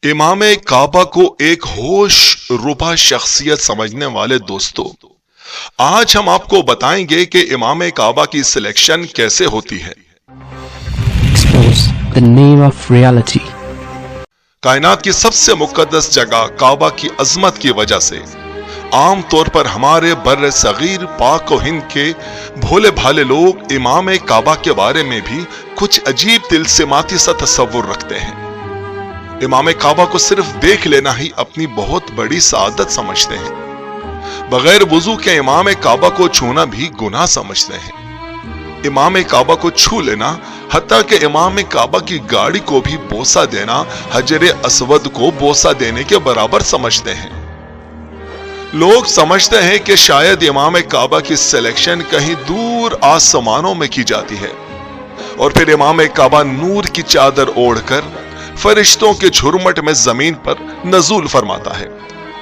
इमाम काबा को एक होश रुबा शख्सियत समझने वाले दोस्तों, आज हम आपको बताएंगे कि इमाम काबा की सिलेक्शन कैसे होती है। Expose the name of reality. कायनात की सबसे मुकद्दस जगह काबा की अजमत की वजह से आम तौर पर हमारे बर्र सगीर पाक और हिंद के भोले भाले लोग इमाम काबा के बारे में भी कुछ अजीब तिलसिमाती सा तस्वुर रखते हैं। इमाम काबा को सिर्फ देख लेना ही अपनी बहुत बड़ी सआदत समझते हैं। बगैर वुजू के इमाम काबा को छूना भी गुनाह समझते हैं। इमाम काबा को छू लेना, हत्ता कि इमाम काबा की गाड़ी को भी बोसा देना, हजर अस्वद को बोसा देने के बराबर समझते हैं। लोग समझते हैं कि शायद इमाम काबा की सिलेक्शन कहीं दूर आसमानों में की जाती है और फिर इमाम काबा नूर की चादर ओढ़कर फरिश्तों के झुरमट में जमीन पर नजूल फरमाता है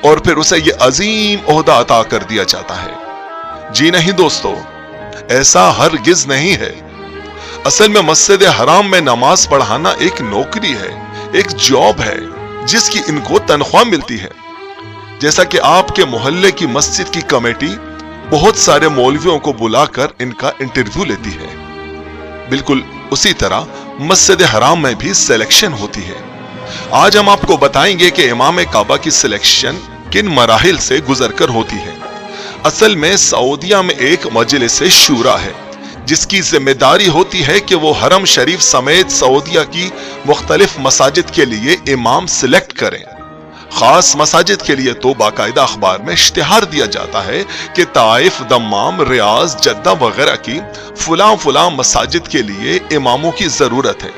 और फिर उसे यह अजीम ओहदा अता कर दिया जाता है। जी नहीं दोस्तों, ऐसा हरगिज नहीं है। असल में मस्जिद हराम में नमाज पढ़ाना एक नौकरी है, एक जॉब है जिसकी इनको तनख्वाह मिलती है। जैसा कि आपके मोहल्ले की मस्जिद की कमेटी बहुत सारे मौलवियों को बुलाकर इनका इंटरव्यू लेती है, बिल्कुल उसी तरह मस्जिद हराम में भी सिलेक्शन होती है। आज हम आपको बताएंगे कि इमाम काबा की सिलेक्शन किन मराहिल से गुजरकर होती है। असल में सऊदिया में एक मजलिस शूरा है जिसकी जिम्मेदारी होती है कि वो हरम शरीफ समेत सऊदिया की मुख्तलिफ मसाजिद के लिए इमाम सिलेक्ट करें। खास मसाजिद के लिए तो बाकायदा अखबार में इश्तिहार दिया जाता है कि ताइफ, दम्माम, रियाज, जद्दा वगैरह की फुला मसाजिद के लिए इमामों की जरूरत है।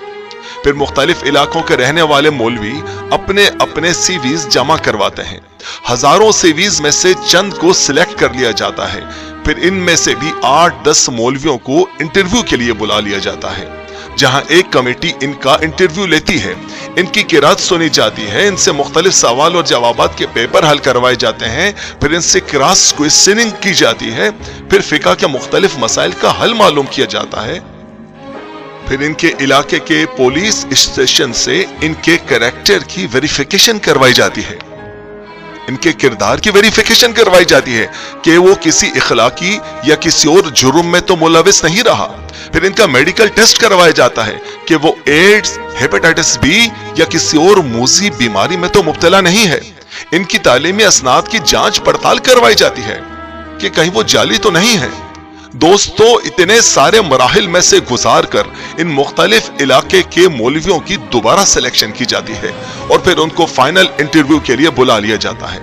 फिर मुख्तलिफ इलाकों के रहने वाले मौलवी अपने अपने सीवीज जमा करवाते हैं। हजारों सीवीज में से चंद को सिलेक्ट कर लिया जाता है। फिर इनमें से भी 8-10 मौलवियों को इंटरव्यू के लिए बुला लिया जाता है, जहां एक कमेटी इनका इंटरव्यू लेती है, इनकी किरात सुनी जाती है, इनसे मुख्तलिफ सवाल और जवाबात के पेपर हल करवाए जाते हैं, फिर इनसे क्रॉस क्वेश्चनिंग की जाती है, फिर फिका के मुख्तलिफ मसाइल का हल मालूम किया जाता है, फिर इनके इलाके के पुलिस स्टेशन से इनके कैरेक्टर की वेरिफिकेशन करवाई जाती है, इनके किरदार की वेरिफिकेशन करवाई जाती है कि वो किसी इखलाकी या किसी और जुर्म में तो मुलविस नहीं रहा। फिर इनका मेडिकल टेस्ट करवाया जाता है कि वो एड्स, हेपेटाइटिस बी या किसी और मूजी बीमारी में तो मुब्तला नहीं है। इनकी तालीमी असनाद की जांच पड़ताल करवाई जाती है कि कहीं वो जाली तो नहीं है। दोस्तों, इतने सारे मराहिल में से गुजार कर इन मुख्तलिफ इलाके के मौलवियों की दोबारा सिलेक्शन की जाती है और फिर उनको फाइनल इंटरव्यू के लिए बुला लिया जाता है।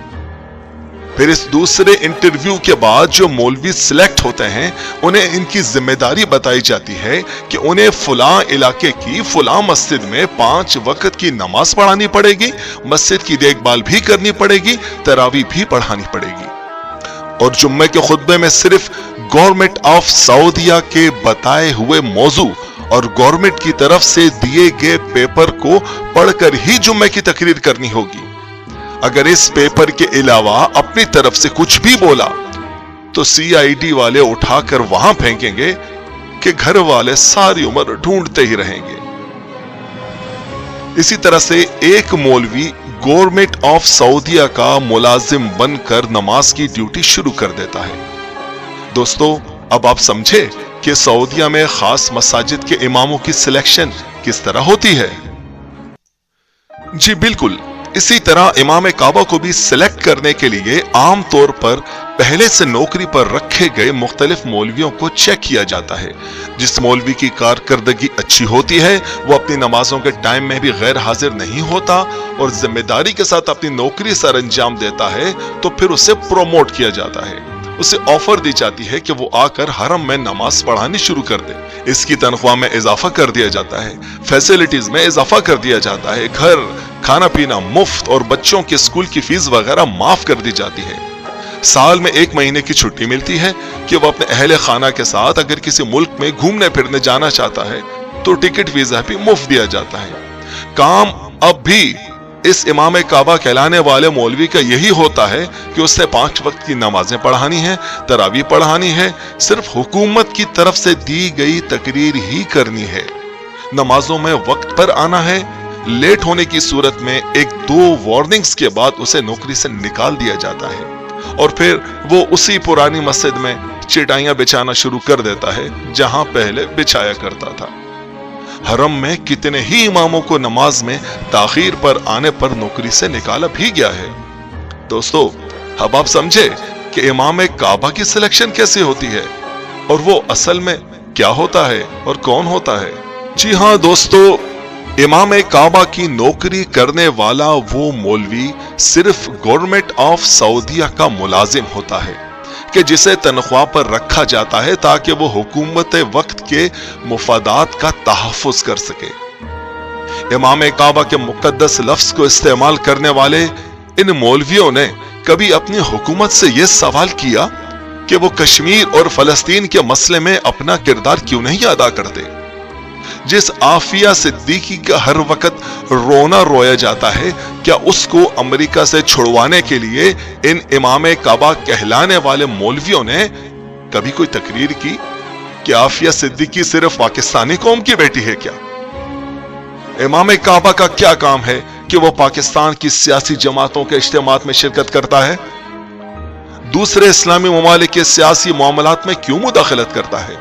फिर इस दूसरे इंटरव्यू के बाद जो मौलवी सिलेक्ट होते हैं उन्हें इनकी जिम्मेदारी बताई जाती है कि उन्हें फुला इलाके की फुला मस्जिद में 5 वक्त की नमाज पढ़ानी पड़ेगी, मस्जिद की देखभाल भी करनी पड़ेगी, तरावी भी पढ़ानी पड़ेगी और जुम्मे के खुतबे में सिर्फ गवर्नमेंट ऑफ सऊदिया के बताए हुए मौजू और गवर्नमेंट की तरफ से दिए गए पेपर को पढ़कर ही जुम्मे की तकरीर करनी होगी। अगर इस पेपर के अलावा अपनी तरफ से कुछ भी बोला तो सीआईडी वाले उठाकर वहां फेंकेंगे कि घर वाले सारी उम्र ढूंढते ही रहेंगे। इसी तरह से एक मौलवी गवर्नमेंट ऑफ सऊदिया का मुलाजिम बनकर नमाज की ड्यूटी शुरू कर देता है। दोस्तों, अब आप समझे कि सऊदिया में खास मसाजिद के इमामों की सिलेक्शन किस तरह होती है। जी बिल्कुल, इसी तरह इमाम काबा को भी सिलेक्ट करने के लिए आम तौर पर पहले से नौकरी पर रखे गए मुख्तलिफ मौलवियों को चेक किया जाता है। जिस मौलवी की कारकर्दगी अच्छी होती है वो अपनी नमाजों के टाइम में भी गैर हाजिर नहीं होता और जिम्मेदारी के साथ अपनी नौकरी सर अंजाम देता है तो फिर उसे प्रोमोट किया जाता है। उसे ऑफर दी जाती है कि वो आकर हरम में नमाज पढ़ानी शुरू कर दे। इसकी तनख्वाह में इजाफा कर दिया जाता है, फैसिलिटीज में इजाफा कर दिया जाता है, घर, खाना पीना मुफ्त और बच्चों के स्कूल की फीस वगैरह माफ कर दी जाती है। साल में 1 महीने की छुट्टी मिलती है कि वो अपने अहले खाना के साथ अगर किसी मुल्क में घूमने फिरने जाना चाहता है तो टिकट वीजा भी मुफ्त दिया जाता है। काम अब भी इस इमाम काबा कहलाने वाले मौलवी का यही होता है कि उसने 5 वक्त की नमाजें पढ़ानी है, तरावी पढ़ानी है, सिर्फ हुकूमत की तरफ से दी गई तकरीर ही करनी है, नमाजों में वक्त पर आना है, لیٹ ہونے کی صورت میں 1-2 وارننگز کے بعد اسے نوکری سے نکال دیا جاتا ہے اور پھر وہ اسی پرانی مسجد میں چٹائیاں بچھانا شروع کر دیتا ہے جہاں پہلے بچھایا کرتا تھا۔ حرم میں کتنے ہی اماموں کو نماز میں تاخیر پر آنے پر نوکری سے نکالا بھی گیا ہے۔ دوستو، اب آپ سمجھے کہ امام کعبہ کی سلیکشن کیسے ہوتی ہے اور وہ اصل میں کیا ہوتا ہے اور کون ہوتا ہے؟ جی ہاں دوستو، امام کعبہ کی نوکری کرنے والا وہ مولوی صرف گورنمنٹ آف سعودیہ کا ملازم ہوتا ہے کہ جسے تنخواہ پر رکھا جاتا ہے تاکہ وہ حکومت وقت کے مفادات کا تحفظ کر سکے۔ امام کعبہ کے مقدس لفظ کو استعمال کرنے والے ان مولویوں نے کبھی اپنی حکومت سے یہ سوال کیا کہ وہ کشمیر اور فلسطین کے مسئلے میں اپنا کردار کیوں نہیں ادا کرتے؟ جس عافیہ صدیقی کا ہر وقت رونا رویا جاتا ہے، کیا اس کو امریکہ سے چھڑوانے کے لیے ان امام کعبہ کہلانے والے مولویوں نے کبھی کوئی تقریر کی کہ عافیہ صدیقی صرف پاکستانی قوم کی بیٹی ہے کیا؟ امام کعبہ کا کیا کام ہے کہ وہ پاکستان کی سیاسی جماعتوں کے اجتماعات میں شرکت کرتا ہے؟ دوسرے اسلامی ممالک کے سیاسی معاملات میں کیوں مداخلت کرتا ہے؟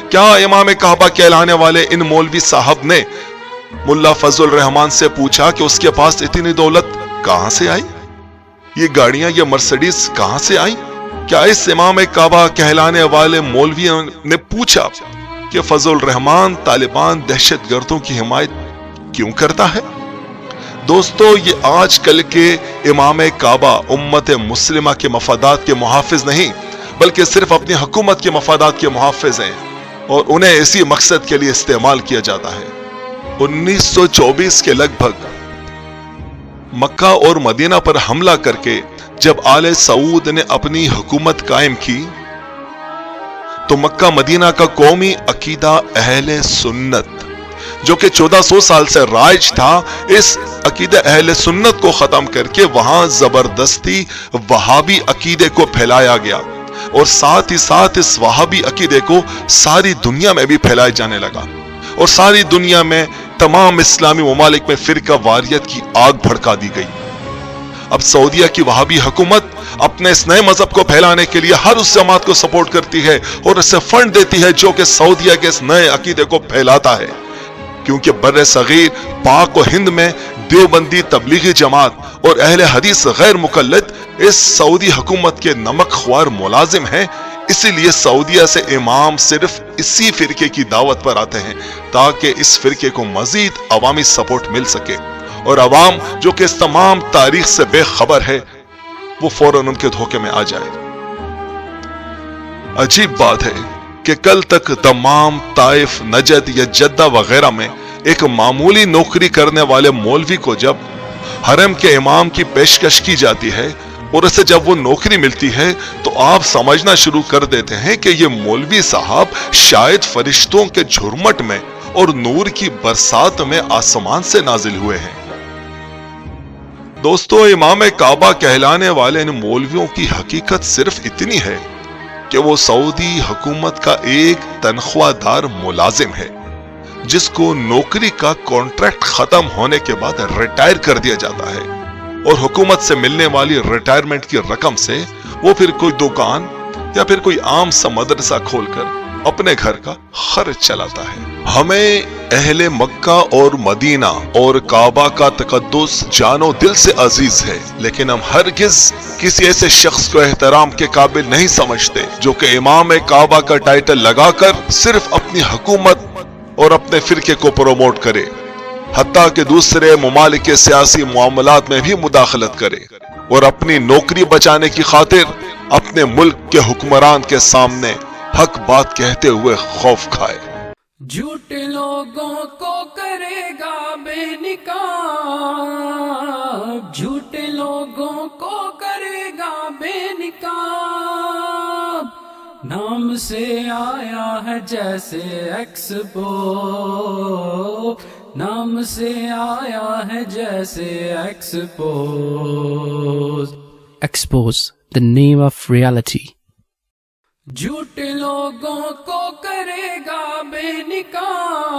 کیا امام کعبہ کہلانے والے ان مولوی صاحب نے ملا فضل الرحمان سے پوچھا کہ اس کے پاس اتنی دولت کہاں سے آئی؟ یہ گاڑیاں، یہ مرسیڈیز کہاں سے آئی؟ کیا اس امام کعبہ کہلانے والے مولویوں نے پوچھا کہ فضل الرحمان طالبان دہشت گردوں کی حمایت کیوں کرتا ہے؟ دوستو، یہ آج کل کے امام کعبہ امت مسلمہ کے مفادات کے محافظ نہیں بلکہ صرف اپنی حکومت کے مفادات کے محافظ ہیں اور انہیں اسی مقصد کے لیے استعمال کیا جاتا ہے۔ 1924 کے لگ بھگ مکہ اور مدینہ پر حملہ کر کے جب آل سعود نے اپنی حکومت قائم کی تو مکہ مدینہ کا قومی عقیدہ اہل سنت، جو کہ 1400 سال سے رائج تھا، اس عقیدہ اہل سنت کو ختم کر کے وہاں زبردستی وہابی عقیدے کو پھیلایا گیا اور ساتھ ہی ساتھ اس وہابی عقیدے کو ساری دنیا میں بھی پھیلایا جانے لگا اور ساری دنیا میں تمام اسلامی ممالک میں فرقہ واریت کی آگ بھڑکا دی گئی۔ اب سعودیہ کی وہابی حکومت اپنے اس نئے مذہب کو پھیلانے کے لیے ہر اس جماعت کو سپورٹ کرتی ہے اور اسے فنڈ دیتی ہے جو کہ سعودیہ کے اس نئے عقیدے کو پھیلاتا ہے، کیونکہ بر صغیر پاک و ہند میں دیوبندی تبلیغی جماعت اور اہل حدیث غیر مقلد اس سعودی حکومت کے نمک خوار ملازم ہیں۔ اسی لیے سعودیہ سے امام صرف اسی فرقے کی دعوت پر آتے ہیں تاکہ اس فرقے کو مزید عوامی سپورٹ مل سکے اور عوام جو کہ اس تمام تاریخ سے بے خبر ہے وہ فوراً ان کے دھوکے میں آ جائے۔ عجیب بات ہے کہ کل تک دمام، طائف، نجد یا جدہ وغیرہ میں ایک معمولی نوکری کرنے والے مولوی کو جب حرم کے امام کی پیشکش کی جاتی ہے اور اسے جب وہ نوکری ملتی ہے تو آپ سمجھنا شروع کر دیتے ہیں کہ یہ مولوی صاحب شاید فرشتوں کے جھرمٹ میں اور نور کی برسات میں آسمان سے نازل ہوئے ہیں۔ دوستو، امام کعبہ کہلانے والے ان مولویوں کی حقیقت صرف اتنی ہے کہ وہ سعودی حکومت کا ایک تنخواہ دار ملازم ہے جس کو نوکری کا کانٹریکٹ ختم ہونے کے بعد ریٹائر کر دیا جاتا ہے اور حکومت سے ملنے والی ریٹائرمنٹ کی رقم سے وہ پھر کوئی دکان یا پھر کوئی عام سا مدرسہ کھول کر اپنے گھر کا خرچ چلاتا ہے۔ ہمیں اہل مکہ اور مدینہ اور کعبہ کا تقدس جان و دل سے عزیز ہے، لیکن ہم ہرگز کسی ایسے شخص کو احترام کے قابل نہیں سمجھتے جو کہ امام کعبہ کا ٹائٹل لگا کر صرف اپنی حکومت اور اپنے فرقے کو پروموٹ کرے، حتیٰ کہ دوسرے ممالک کے سیاسی معاملات میں بھی مداخلت کرے اور اپنی نوکری بچانے کی خاطر اپنے ملک کے حکمران کے سامنے حق بات کہتے ہوئے خوف کھائے۔ جھوٹے لوگوں کو کرے گا بے نقاب، جھوٹے لوگوں کو کرے گا بے نقاب، نام سے آیا ہے جیسے ایکسپو، نام سے آیا ہے جیسے expo. Expose the name of reality. جھوٹے لوگوں کو کرے گا بے نقاب،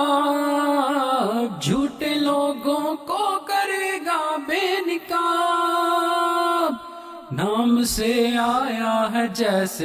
جھوٹے لوگوں نقاب، نام سے آیا ہے جیسے